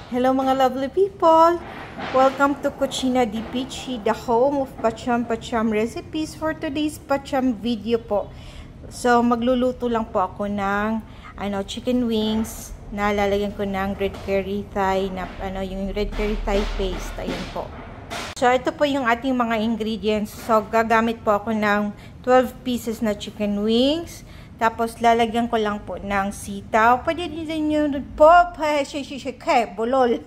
Hello mga lovely people! Welcome to Cucina di Peachy, the home of Pacham recipes. For today's Pacham video po, so magluluto lang po ako ng chicken wings na lalagyan ko ng red curry thai na yung red curry thai paste. Ayan po. So ito po yung ating mga ingredients. So gagamit po ako ng 12 pieces na chicken wings. Tapos, lalagyan ko lang po ng sitaw. Pwede din nyo po, bulol.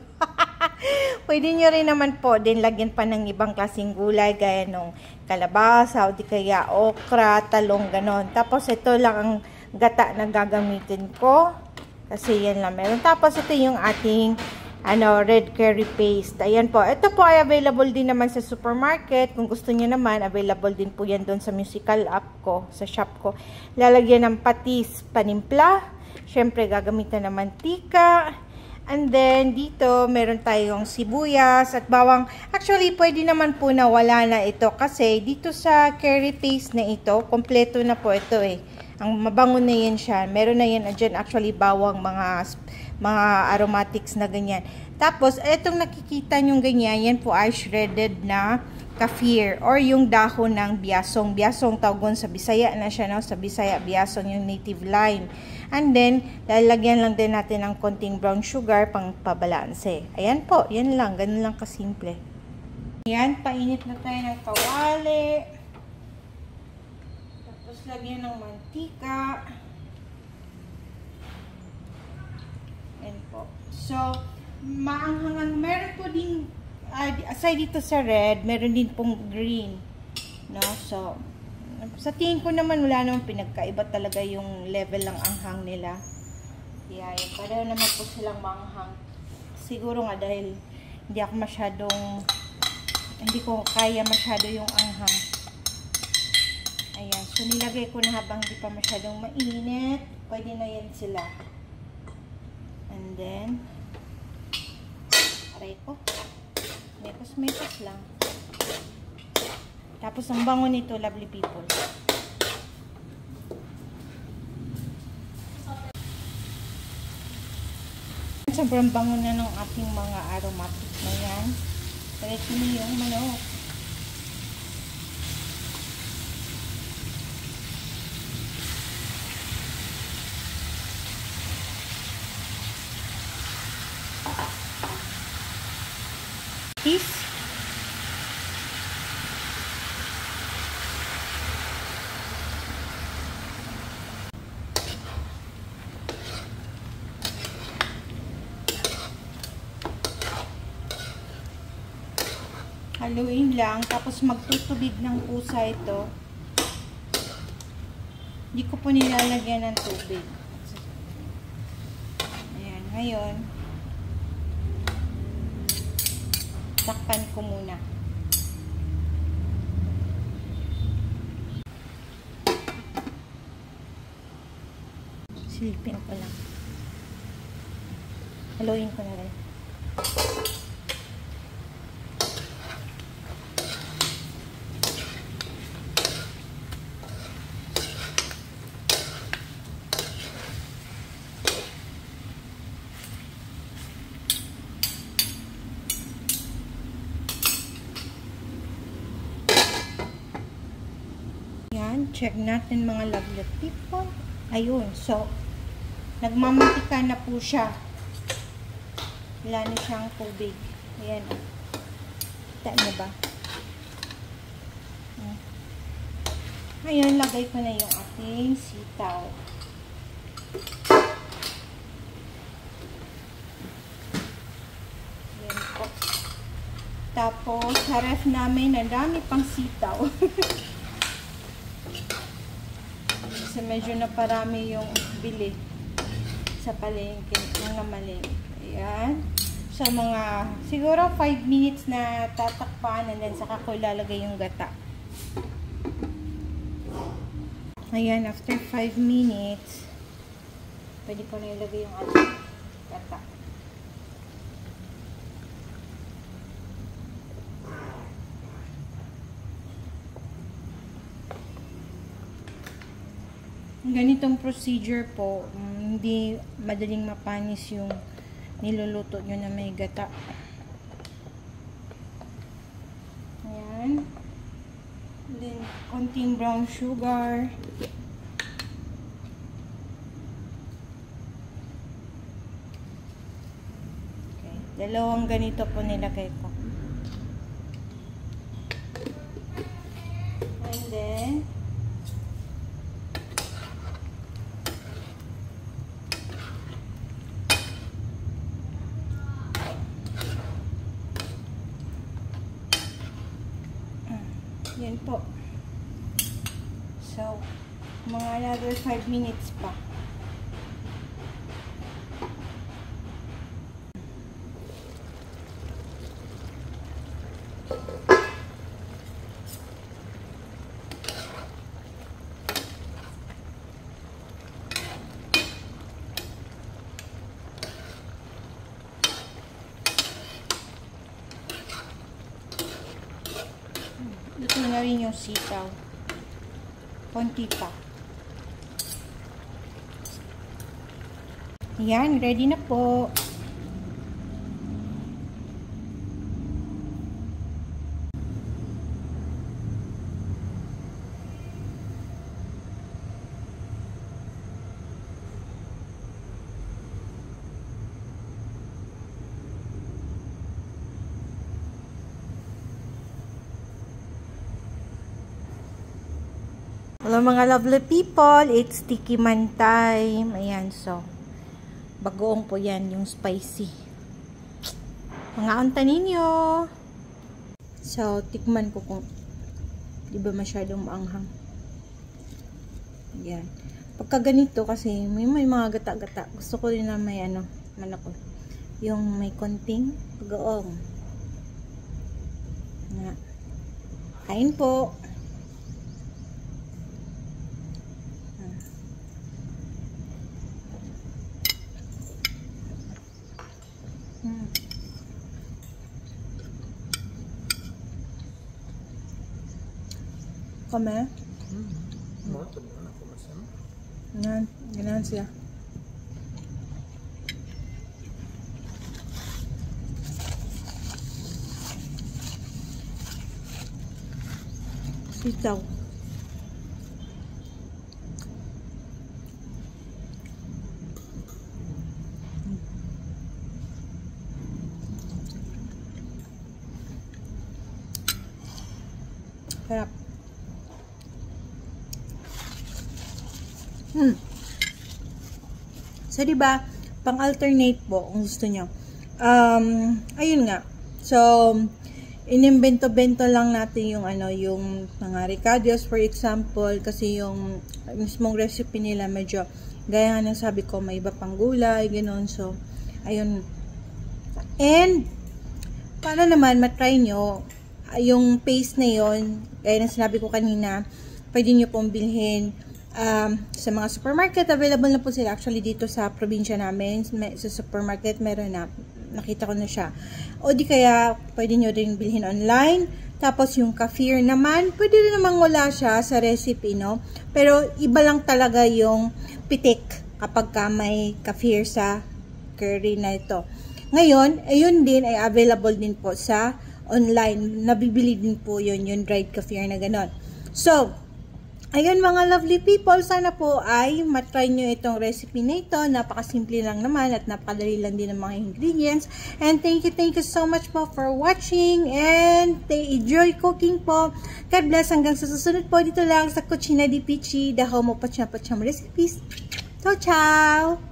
Pwede nyo rin naman po din lagyan pa ng ibang klaseng gulay, gaya nung kalabasa, o di kaya okra, talong, ganon. Tapos, ito lang ang gata na gagamitin ko. Kasi yan lang meron. Tapos, ito yung ating red curry paste. Ayan po. Ito po ay available din naman sa supermarket. Kung gusto niyo naman, available din po yan doon sa musical app ko, sa shop ko. Lalagyan ng patis, panimpla. Syempre, gagamitan ng mantika. And then, dito, meron tayong sibuyas at bawang. Actually, pwede naman po na wala na ito. Kasi, dito sa curry paste na ito, kompleto na po ito eh. Ang mabango na yan siya. Meron na yan dyan actually bawang, mga aromatics na ganyan. Tapos, etong nakikita nyong ganyan, yan po ay shredded na kaffir or yung dahon ng biasong. Biasong tawgon sa Bisaya na siya, no? Sa Bisaya, biasong yung native lime. And then, lalagyan lang din natin ng konting brown sugar pang pabalanse. Ayan po, yan lang. Ganun lang kasimple. Ayan, painit na tayo ng kawali. Tapos, lagyan ng mantika. Ayan po. So, maanghangan. Meron po din, aside dito sa red, meron din pong green. No? So, sa tingin ko naman, wala namang pinagkaiba talaga yung level ng anghang nila. Yeah, pareho naman po silang maanghang. Siguro nga dahil hindi ko kaya masyado yung anghang. Ayan. So, nilagay ko na habang hindi pa masyadong mainit. Pwede na yan sila. And then, aray ko. Mekos lang. Tapos, ang bango nito, lovely people. Sobrang bango na ng ating mga aromatics na yan. Diretso niyo yung manok. Peace. Haluin lang, tapos magtutubig ng pusa ito. Hindi ko po nilalagyan ng tubig. Ayan, ngayon takpan ko muna. Silipin ko lang. Haluin ko na rin. Check natin mga lovely people. Ayun. So, nagmamantika na po siya. Wala na siyang tubig. Ayan. Kita niyo ba? Ngayon, lagay ko na yung ating sitaw. Ayan po. Tapos, sa ref namin, ang dami pang sitaw. Kasi medyo naparami yung bili sa palengke ng namalengke. Ayan. So, siguro 5 minutes na tatakpan and then saka ko ilalagay yung gata. Ayan, after 5 minutes, pwede po na ilagay yung ating gata. Ganitong procedure po, hindi madaling mapanis yung niluluto nyo na may gata. Ayan. Then, konting brown sugar. Okay. Dalawang ganito po nilagay ko. And then, yan po. So, mga another 5 minutes pa. Ito na rin yung sitaw. Konti pa. Ayan, ready na po. Hello mga lovely people, it's Tiki Man time. Ayan, so bagoong po yan, yung spicy. Mga unta ninyo. So, tikman ko kung di ba masyadong maanghang. Ayan. Pagka ganito kasi may mga gata-gata. Gusto ko rin na may ano, manako. Yung may konting bagoong. Na. Kain po. Kame? Yan, ganyan siya. Sitaw. Sarap. So, diba, pang-alternate po, kung gusto nyo. Ayun nga. So, inimbento-bento lang natin yung, ano, yung mga ricados, for example, kasi yung mismong recipe nila, medyo, gaya nga ng sabi ko, may iba pang gulay, gano'n. So, ayun. And, para naman, matry nyo, yung paste na yon, gaya ng sinabi ko kanina, pwede nyo pong bilhin sa mga supermarket. Available na po sila actually dito sa probinsya namin. Sa supermarket meron na, nakita ko na siya. O di kaya pwede nyo rin bilhin online. Tapos yung kefir naman, pwede rin naman wala siya sa recipe, no? Pero iba lang talaga yung pitik kapag ka may kefir sa curry na ito. Ngayon, ayun din ay available din po sa online. Nabibili din po yun, yung dried kefir na ganon. So, ayun mga lovely people, sana po ay matry nyo itong recipe na ito. Napakasimple lang naman at napakadali lang din ng mga ingredients. And thank you so much po for watching and enjoy cooking po. God bless, hanggang sa susunod po dito lang sa Cucina di Pichi, the home of Pacham Pacham recipes. Ciao, ciao!